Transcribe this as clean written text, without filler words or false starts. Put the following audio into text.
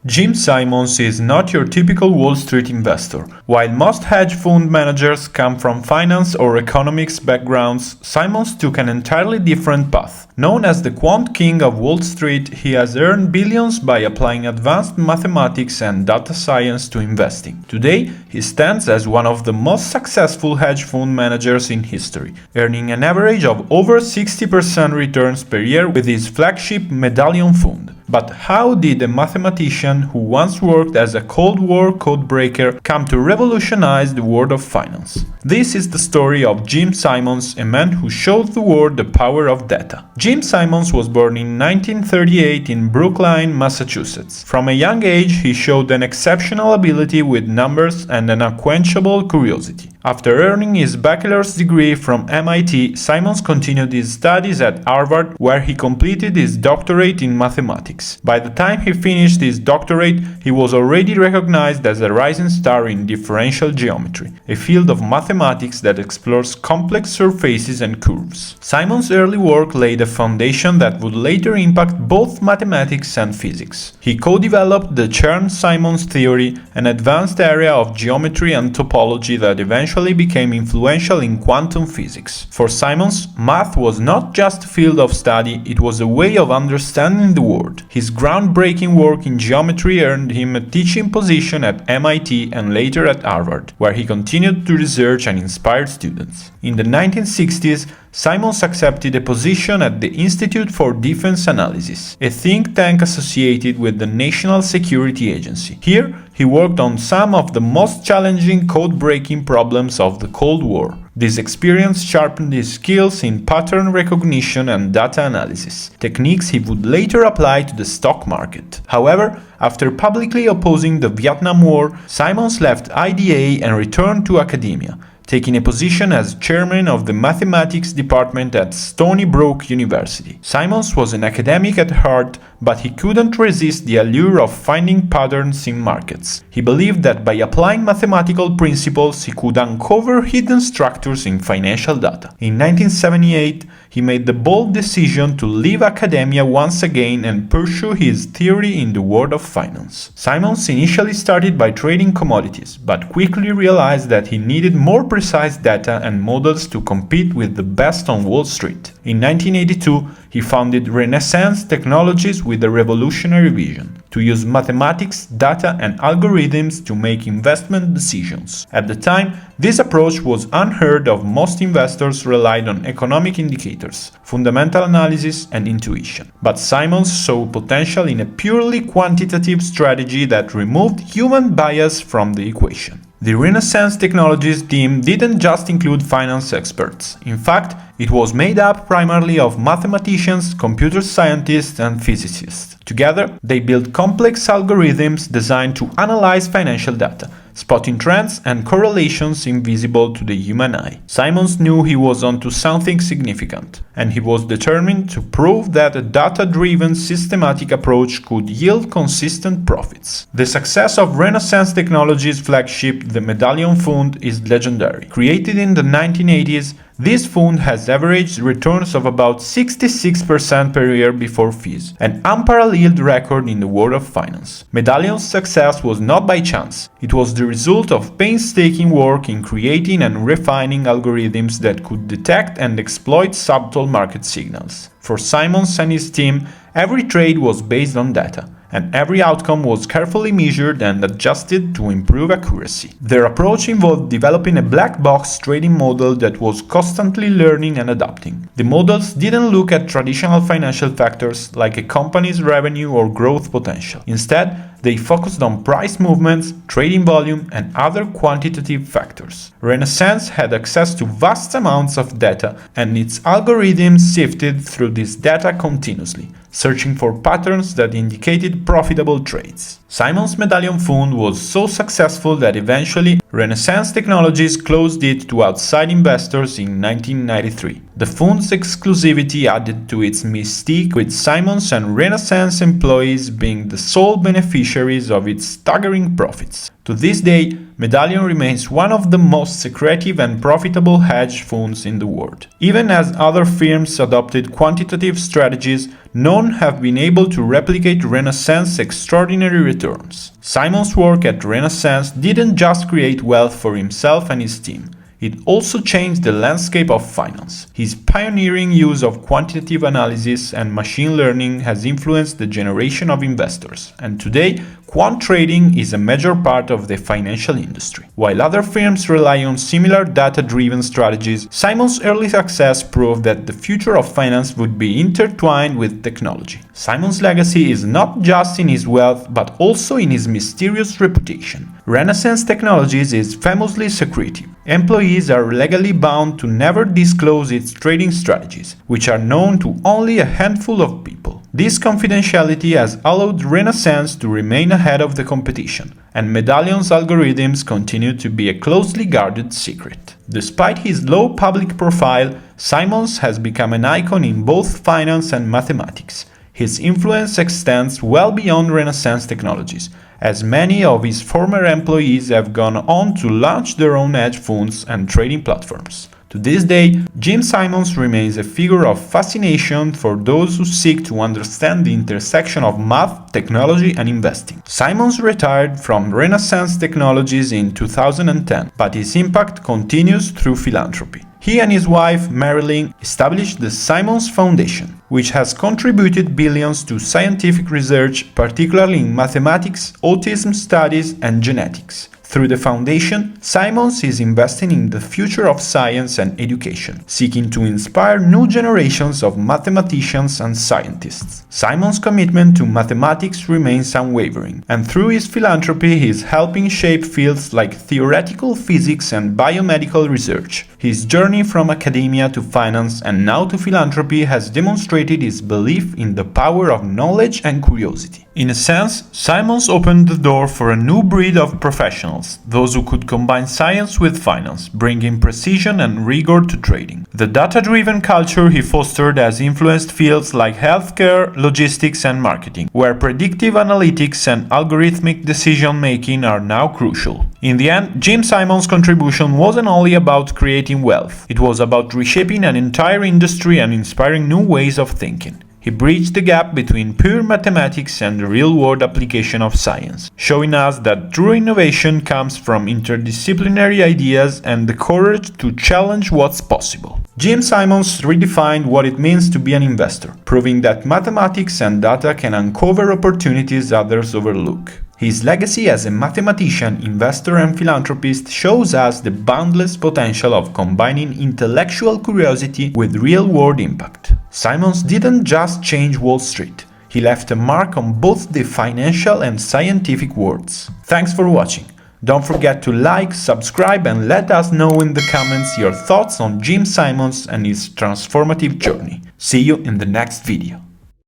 Jim Simons is not your typical Wall Street investor. While most hedge fund managers come from finance or economics backgrounds, Simons took an entirely different path. Known as the quant king of Wall Street, he has earned billions by applying advanced mathematics and data science to investing. Today, he stands as one of the most successful hedge fund managers in history, earning an average of over 60% returns per year with his flagship Medallion fund. But how did a mathematician who once worked as a Cold War codebreaker come to revolutionize the world of finance? This is the story of Jim Simons, a man who showed the world the power of data. Jim Simons was born in 1938 in Brookline, Massachusetts. From a young age, he showed an exceptional ability with numbers and an unquenchable curiosity. After earning his bachelor's degree from MIT, Simons continued his studies at Harvard, where he completed his doctorate in mathematics. By the time he finished his doctorate, he was already recognized as a rising star in differential geometry, a field of mathematics that explores complex surfaces and curves. Simons' early work laid a foundation that would later impact both mathematics and physics. He co-developed the Chern-Simons theory, an advanced area of geometry and topology that eventually became influential in quantum physics. For Simons, math was not just a field of study, it was a way of understanding the world. His groundbreaking work in geometry earned him a teaching position at MIT and later at Harvard, where he continued to research and inspire students. In the 1960s, Simons accepted a position at the Institute for Defense Analysis, a think tank associated with the National Security Agency. Here, he worked on some of the most challenging code-breaking problems of the Cold War. This experience sharpened his skills in pattern recognition and data analysis, techniques he would later apply to the stock market. However, after publicly opposing the Vietnam War, Simons left IDA and returned to academia, taking a position as chairman of the mathematics department at Stony Brook University. Simons was an academic at heart, but he couldn't resist the allure of finding patterns in markets. He believed that by applying mathematical principles, he could uncover hidden structures in financial data. In 1978, he made the bold decision to leave academia once again and pursue his theory in the world of finance. Simons initially started by trading commodities, but quickly realized that he needed more precise data and models to compete with the best on Wall Street. In 1982, he founded Renaissance Technologies with a revolutionary vision: to use mathematics, data, and algorithms to make investment decisions. At the time, this approach was unheard of. Most investors relied on economic indicators, fundamental analysis, and intuition. But Simons saw potential in a purely quantitative strategy that removed human bias from the equation. The Renaissance Technologies team didn't just include finance experts. In fact, it was made up primarily of mathematicians, computer scientists, and physicists. Together, they built complex algorithms designed to analyze financial data, spotting trends and correlations invisible to the human eye. Simons knew he was onto something significant, and he was determined to prove that a data-driven, systematic approach could yield consistent profits. The success of Renaissance Technologies' flagship, the Medallion Fund, is legendary. Created in the 1980s, this fund has averaged returns of about 66% per year before fees, an unparalleled record in the world of finance. Medallion's success was not by chance. It was the result of painstaking work in creating and refining algorithms that could detect and exploit subtle market signals. For Simons and his team, every trade was based on data, and every outcome was carefully measured and adjusted to improve accuracy. Their approach involved developing a black box trading model that was constantly learning and adapting. The models didn't look at traditional financial factors like a company's revenue or growth potential. Instead, they focused on price movements, trading volume, and other quantitative factors. Renaissance had access to vast amounts of data, and its algorithms sifted through this data continuously, searching for patterns that indicated profitable trades. Simons' Medallion Fund was so successful that eventually Renaissance Technologies closed it to outside investors in 1993. The fund's exclusivity added to its mystique, with Simons and Renaissance employees being the sole beneficiaries of its staggering profits. To this day, Medallion remains one of the most secretive and profitable hedge funds in the world. Even as other firms adopted quantitative strategies, none have been able to replicate Renaissance's extraordinary returns. Simon's work at Renaissance didn't just create wealth for himself and his team. It also changed the landscape of finance. His pioneering use of quantitative analysis and machine learning has influenced the generation of investors, and today, quant trading is a major part of the financial industry. While other firms rely on similar data-driven strategies, Simon's early success proved that the future of finance would be intertwined with technology. Simon's legacy is not just in his wealth, but also in his mysterious reputation. Renaissance Technologies is famously secretive. Employees are legally bound to never disclose its trading strategies, which are known to only a handful of people. This confidentiality has allowed Renaissance to remain ahead of the competition, and Medallion's algorithms continue to be a closely guarded secret. Despite his low public profile, Simons has become an icon in both finance and mathematics. His influence extends well beyond Renaissance Technologies, as many of his former employees have gone on to launch their own hedge funds and trading platforms. To this day, Jim Simons remains a figure of fascination for those who seek to understand the intersection of math, technology, and investing. Simons retired from Renaissance Technologies in 2010, but his impact continues through philanthropy. He and his wife, Marilyn, established the Simons Foundation, which has contributed billions to scientific research, particularly in mathematics, autism studies, and genetics. Through the foundation, Simons is investing in the future of science and education, seeking to inspire new generations of mathematicians and scientists. Simons' commitment to mathematics remains unwavering, and through his philanthropy he is helping shape fields like theoretical physics and biomedical research. His journey from academia to finance and now to philanthropy has demonstrated his belief in the power of knowledge and curiosity. In a sense, Simons opened the door for a new breed of professionals, those who could combine science with finance, bringing precision and rigor to trading. The data-driven culture he fostered has influenced fields like healthcare, logistics, and marketing, where predictive analytics and algorithmic decision-making are now crucial. In the end, Jim Simons' contribution wasn't only about creating wealth, it was about reshaping an entire industry and inspiring new ways of thinking. He bridged the gap between pure mathematics and the real-world application of science, showing us that true innovation comes from interdisciplinary ideas and the courage to challenge what's possible. Jim Simons redefined what it means to be an investor, proving that mathematics and data can uncover opportunities others overlook. His legacy as a mathematician, investor, and philanthropist shows us the boundless potential of combining intellectual curiosity with real-world impact. Simons didn't just change Wall Street, he left a mark on both the financial and scientific worlds. Thanks for watching. Don't forget to like, subscribe, and let us know in the comments your thoughts on Jim Simons and his transformative journey. See you in the next video.